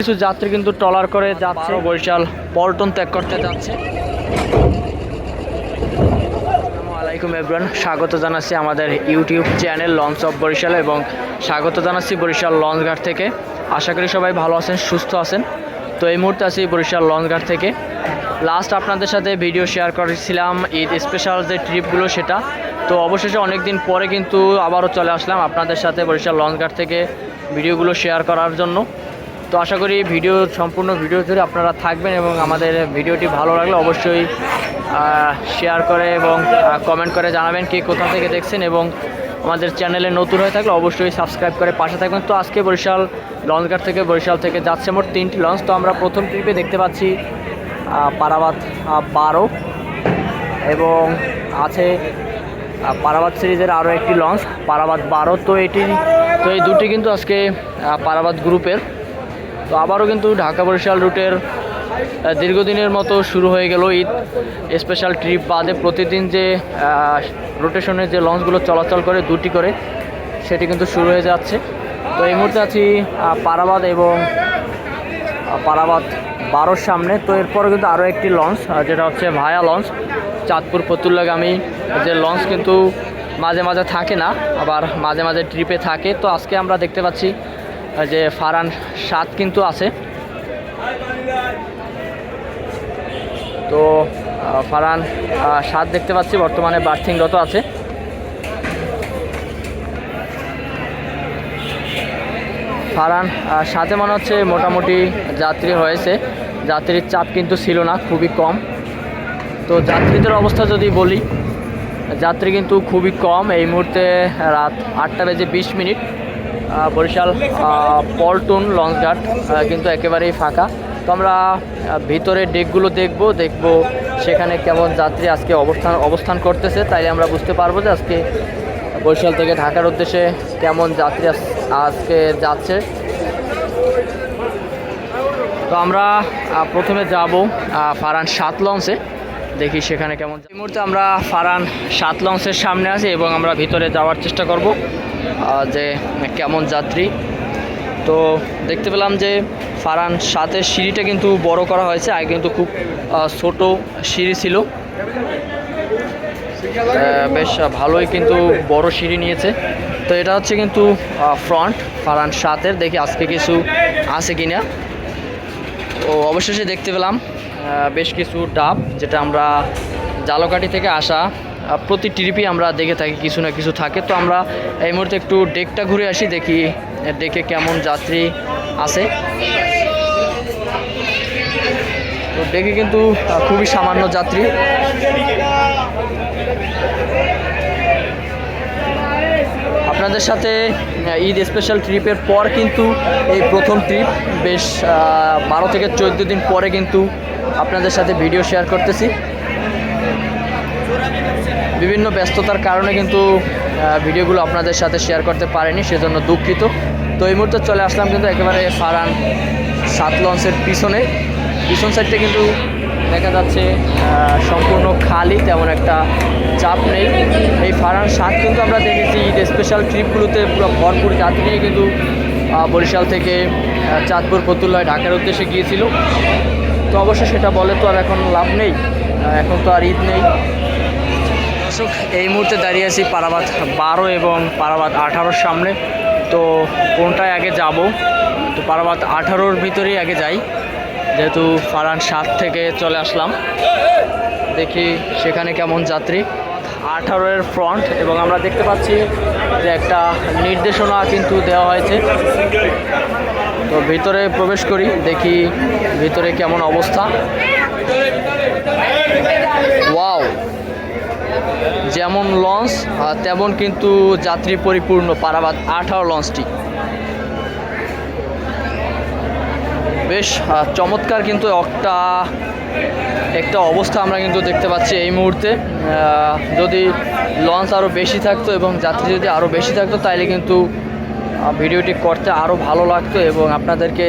কিছু যাত্রী কিন্তু ট্রলার করে যাচ্ছে, বরিশাল পল্টন ত্যাগ করতে যাচ্ছে। আসসালামু আলাইকুম এভরিওয়ান, স্বাগত জানাচ্ছি আমাদের YouTube channel launch of Barishal এবং স্বাগত জানাচ্ছি বরিশাল লঞ্চঘাট থেকে। আশা করি সবাই ভালো আছেন, সুস্থ আছেন। তো এই মুহূর্তে আছি বরিশাল লঞ্চঘাট থেকে। লাস্ট আপনাদের সাথে ভিডিও শেয়ার করেছিলাম ঈদ স্পেশাল যে ট্রিপগুলো, সেটা তো অবশেষে অনেক দিন পরে কিন্তু আবারও চলে আসলাম আপনাদের সাথে বরিশাল লঞ্চঘাট থেকে ভিডিওগুলো শেয়ার করার জন্য। তো আশা করি সম্পূর্ণ ভিডিও জুড়ে আপনারা থাকবেন এবং আমাদের ভিডিওটি ভালো লাগলে অবশ্যই শেয়ার করে এবং কমেন্ট করে জানাবেন কে কোথা থেকে দেখছেন, এবং আমাদের চ্যানেলে নতুন হয়ে থাকলে অবশ্যই সাবস্ক্রাইব করে পাশে থাকবেন। তো আজকে বরিশাল লঞ্চঘাট থেকে বরিশাল থেকে যাচ্ছে মোট 3টি লঞ্চ। তো আমরা প্রথম ট্রিপে দেখতে পাচ্ছি পারাবাত 12 এবং আছে পারাবাত সিরিজের আরও একটি লঞ্চ পারাবাত 12। তো এই দুটি কিন্তু আজকে পারাবাত গ্রুপের। তো আবারও কিন্তু ঢাকা বরিশাল রুটের দীর্ঘদিনের মতো শুরু হয়ে গেল ঈদ স্পেশাল ট্রিপ বাদে প্রতিদিন যে রোটেশনের যে লঞ্চগুলো চলাচল করে দুটি করে, সেটি কিন্তু শুরু হয়ে যাচ্ছে। তো এই মুহূর্তে আছি পারাবাত এবং পারাবাত 12-র সামনে। তো এরপরে কিন্তু আরও একটি লঞ্চ যেটা হচ্ছে ভায়া লঞ্চ, চাঁদপুর ফতুল্লাগামী যে লঞ্চ কিন্তু মাঝে মাঝে থাকে না, আবার মাঝে মাঝে ট্রিপে থাকে। তো আজকে আমরা দেখতে পাচ্ছি যে ফারান 7 কিন্তু আছে। তো ফারান 7 দেখতে পাচ্ছি বর্তমানে বার্থিংরত আছে। ফারান 7-এ মনে হচ্ছে মোটামুটি যাত্রী হয়েছে, যাত্রীর চাপ কিন্তু ছিল না, খুবই কম। তো যাত্রীদের অবস্থা যদি বলি, যাত্রী কিন্তু খুবই কম। এই মুহূর্তে রাত 8:20 বরিশাল পল্টন লঞ্চঘাট কিন্তু একেবারেই ফাঁকা। তো আমরা ভিতরে ডেকগুলো দেখব সেখানে কেমন যাত্রী আজকে অবস্থান করতেছে, তাইলে আমরা বুঝতে পারবো যে আজকে বরিশাল থেকে ঢাকার উদ্দেশ্যে কেমন যাত্রী আজকে যাচ্ছে। তো আমরা প্রথমে যাব ফারান 7 লঞ্চে, দেখি সেখানে কেমন। এই মুহূর্তে আমরা ফারান 7 লঞ্চের সামনে আছি এবং আমরা ভিতরে যাওয়ার চেষ্টা করব যে কেমন যাত্রী। তো দেখতে পেলাম যে ফারান 7-এর সিঁড়িটা কিন্তু বড় করা হয়েছে, আগে কিন্তু খুব ছোট সিঁড়ি ছিল। বেশ ভালোই কিন্তু বড় সিঁড়ি নিয়েছে। তো এটা হচ্ছে কিন্তু ফ্রন্ট ফারান 7-এর, দেখি আজকে কিছু আছে কিনা। ও অবশেষে দেখতে পেলাম বেশ কিছু ডাব, যেটা আমরা জালকাঠি থেকে আসা প্রতি ট্রিপই আমরা দেখে থাকি কিছু না কিছু থাকে। তো আমরা এই মুহূর্তে একটু ডেকটা ঘুরে আসি, দেখি ডেকে কেমন যাত্রী আছে। তো ডেকে কিন্তু খুবই সামান্য যাত্রী। আপনাদের সাথে ঈদ স্পেশাল ট্রিপের পর কিন্তু এই প্রথম ট্রিপ, বেশ 12 থেকে 14 দিন পরে কিন্তু আপনাদের সাথে ভিডিও শেয়ার করতেছি। বিভিন্ন ব্যস্ততার কারণে কিন্তু ভিডিওগুলো আপনাদের সাথে শেয়ার করতে পারিনি, সেজন্য দুঃখিত। তো এই মুহূর্তে চলে আসলাম কিন্তু একেবারে ফারান 7 লঞ্চের পিছন সাইডটা কিন্তু দেখা যাচ্ছে সম্পূর্ণ খালি, তেমন একটা চাপ নেই। এই ফারান 7 কিন্তু আমরা দেখেছি ঈদ স্পেশাল ট্রিপগুলোতে পুরো ভরপুর যাত্রী নিয়ে কিন্তু বরিশাল থেকে চাঁদপুর ফতুল্লায় ঢাকার উদ্দেশ্যে গিয়েছিল। তো অবশ্যই সেটা বলে তো আর এখন লাভ নেই, এখন তো আর ঈদ নেই। দর্শক, এই মুহূর্তে দাঁড়িয়ে আছি পারাবাত 12 এবং পারাবাত 18-র সামনে। তো কোনটায় আগে যাব? তো পারাবাত 18-র ভিতরেই আগে যাই, যেহেতু ফারান 7 থেকে চলে আসলাম। দেখি সেখানে কেমন যাত্রী। 18-এর ফ্রন্ট এবং আমরা দেখতে পাচ্ছি যে একটা নির্দেশনা কিন্তু দেওয়া হয়েছে। তো ভিতরে প্রবেশ করি, দেখি ভিতরে কেমন অবস্থা। ওয়াও, যেমন লঞ্চ তেমন কিন্তু যাত্রী পরিপূর্ণ পারাবাত 18 লঞ্চটি। বেশ চমৎকার কিন্তু একটা অবস্থা আমরা কিন্তু দেখতে পাচ্ছি এই মুহূর্তে। যদি লঞ্চ আরও বেশি থাকতো এবং যাত্রী যদি আরও বেশি থাকতো, তাইলে কিন্তু ভিডিওটি করতে আরও ভালো লাগতো এবং আপনাদেরকে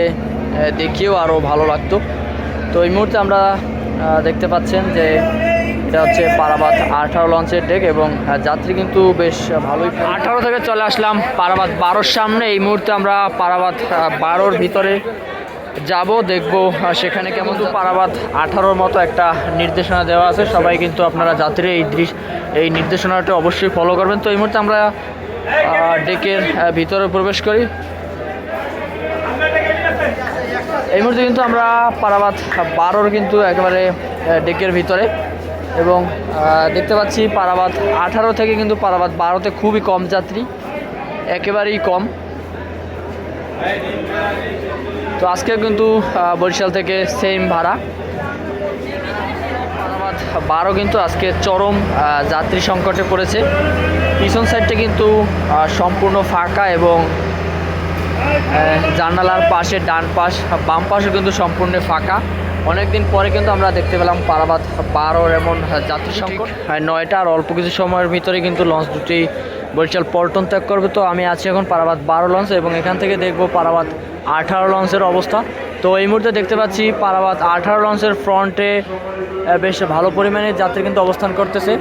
দেখিয়েও আরও ভালো লাগতো। তো এই মুহূর্তে আমরা দেখতে পাচ্ছেন যে এটা হচ্ছে পারাবাত 18 লঞ্চের ডেক এবং যাত্রী কিন্তু বেশ ভালোই। 18 থেকে চলে আসলাম পারাবাত 12-র সামনে। এই মুহূর্তে আমরা পারাবাত 12-র ভিতরে যাব দেখব সেখানে কেমন। তো পারাবাদ 18-র মতো একটা নির্দেশনা দেওয়া আছে, সবাই কিন্তু আপনারা যাত্রী এই নির্দেশনাটা অবশ্যই ফলো করবেন। তো এই মুহূর্তে আমরা ডেকের ভিতরে প্রবেশ করি। এই মুহূর্তে কিন্তু আমরা পারাবাদ 12-র কিন্তু একেবারে ডেকের ভিতরে, এবং দেখতে পাচ্ছি পারাবাদ 18 থেকে কিন্তু পারাবাদ 12-তে খুবই কম যাত্রী, একেবারেই কম। তো আজকে কিন্তু বরিশাল থেকে সেম ভাড়া। পারাবাদ 12 কিন্তু আজকে চরম যাত্রী সংকটে পড়েছে। পিছন সাইডটা কিন্তু সম্পূর্ণ ফাঁকা, এবং জানালার পাশে ডান পাশ বাম পাশও কিন্তু সম্পূর্ণ ফাঁকা। অনেকদিন পরে কিন্তু আমরা দেখতে পেলাম পারাবাদ 12-র এমন যাত্রী সংকট। 9টা আর অল্প কিছু সময়ের ভিতরে কিন্তু লঞ্চ দুটি বরিশাল পল্টন ত্যাগ করবে। তো আমি আছি এখন পারাবাদ 12 লঞ্চ, এবং এখান থেকে দেখব পারাবাদ 18 লঞ্চের অবস্থা। তো এই মুহূর্তে দেখতে পাচ্ছি পারাবাদ 18 লঞ্চের ফ্রন্টে বেশ ভালো পরিমাণে যাত্রী কিন্তু অবস্থান করতেছে।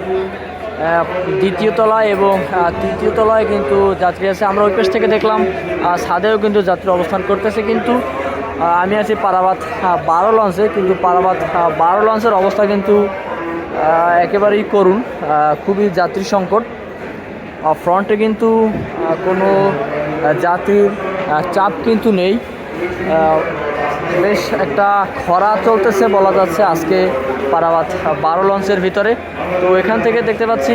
দ্বিতীয় তলায় এবং তৃতীয় তলায় কিন্তু যাত্রী আছে। আমরা ওই পাশ থেকে দেখলাম ছাদেও কিন্তু যাত্রী অবস্থান করতেছে। কিন্তু আমি আছি পারাবাদ 12 লঞ্চে, কিন্তু পারাবাদ 12 লঞ্চের অবস্থা কিন্তু একেবারেই করুণ, খুবই যাত্রী সংকট। ফ্রন্টে কিন্তু কোনো যাত্রীর চাপ কিন্তু নেই। বেশ একটা খরা চলতেছে বলা যাচ্ছে আজকে পারাবাদ 12 লঞ্চের ভিতরে। তো এখান থেকে দেখতে পাচ্ছি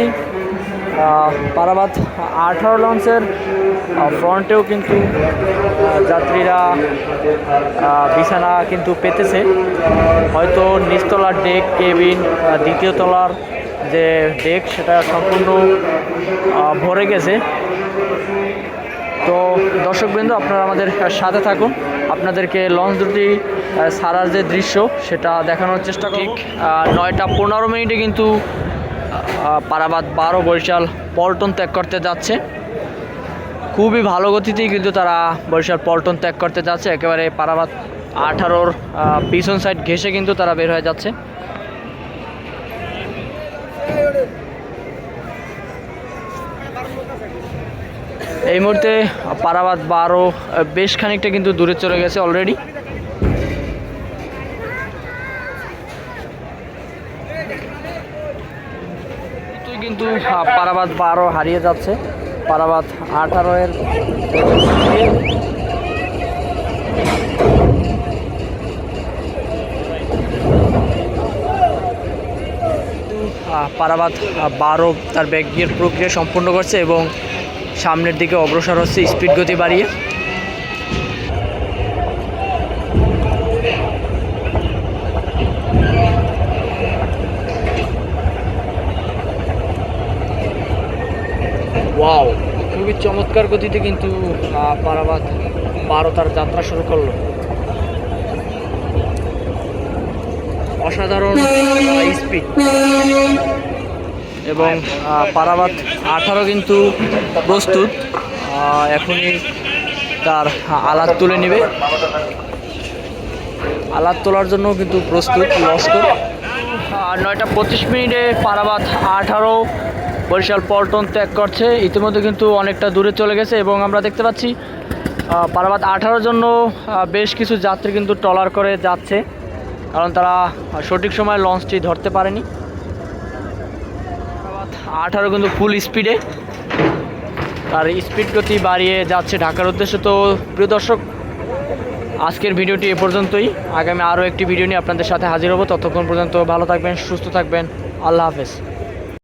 পারাবাদ 18 লঞ্চের ফ্রন্টেও কিন্তু যাত্রীরা বিছানা কিন্তু পেতেছে। হয়তো নিচতলার ডেক কেবিন, দ্বিতীয় তলার যে ডেক সেটা সম্পূর্ণ ভরে গেছে। তো দর্শকবৃন্দ, আপনারা আমাদের সাথে থাকুন, আপনাদেরকে লঞ্চ দুটি ছাড়ার যে দৃশ্য সেটা দেখানোর চেষ্টা করব। 9টা 15 মিনিটে কিন্তু পারাবাদ 12 বরিশাল পল্টন ত্যাগ করতে যাচ্ছে। খুবই ভালো গতিতেই কিন্তু তারা বরিশাল পল্টন ত্যাগ করতে যাচ্ছে। একেবারে পারাবাদ 18-র পিছন সাইড ঘেঁষে কিন্তু তারা বের হয়ে যাচ্ছে। এই মুহূর্তে পারাবাদ 12 বেশ খানিকটা কিন্তু দূরে চলে গেছে অলরেডি। কিন্তু পারাবাদ 12 হারিয়ে যাচ্ছে পারাবাদ 18-এর। পারাবাদ 12 তার ব্যাক গিয়ার প্রক্রিয়া সম্পূর্ণ করছে এবং সামনের দিকে অগ্রসর হচ্ছে স্পিড গতি বাড়িয়ে। ওয়াও, খুবই চমৎকার গতিতে কিন্তু পারাবাদ 12 তার যাত্রা শুরু করলো। অসাধারণ স্পিড, এবং পারাবাদ 18 কিন্তু প্রস্তুত, এখনই তার আলাত তুলে নেবে। আলাত তোলার জন্য কিন্তু প্রস্তুত লস্কর। 9টা 25 মিনিটে পারাবাদ 18 বরিশাল পল্টন ত্যাগ করছে। ইতিমধ্যে কিন্তু অনেকটা দূরে চলে গেছে, এবং আমরা দেখতে পাচ্ছি পারাবাদ 18-র জন্য বেশ কিছু যাত্রী কিন্তু ট্রলার করে যাচ্ছে, কারণ তারা সঠিক সময় লঞ্চটি ধরতে পারেনি। পারাবাদ 18 কিন্তু ফুল স্পিডে তার স্পিড গতি বাড়িয়ে যাচ্ছে ঢাকার উদ্দেশ্যে। তো প্রিয় দর্শক, আজকের ভিডিওটি এ পর্যন্তই। আগামী আরও একটি ভিডিও নিয়ে আপনাদের সাথে হাজির হব। ততক্ষণ পর্যন্ত ভালো থাকবেন, সুস্থ থাকবেন। আল্লাহ হাফেজ।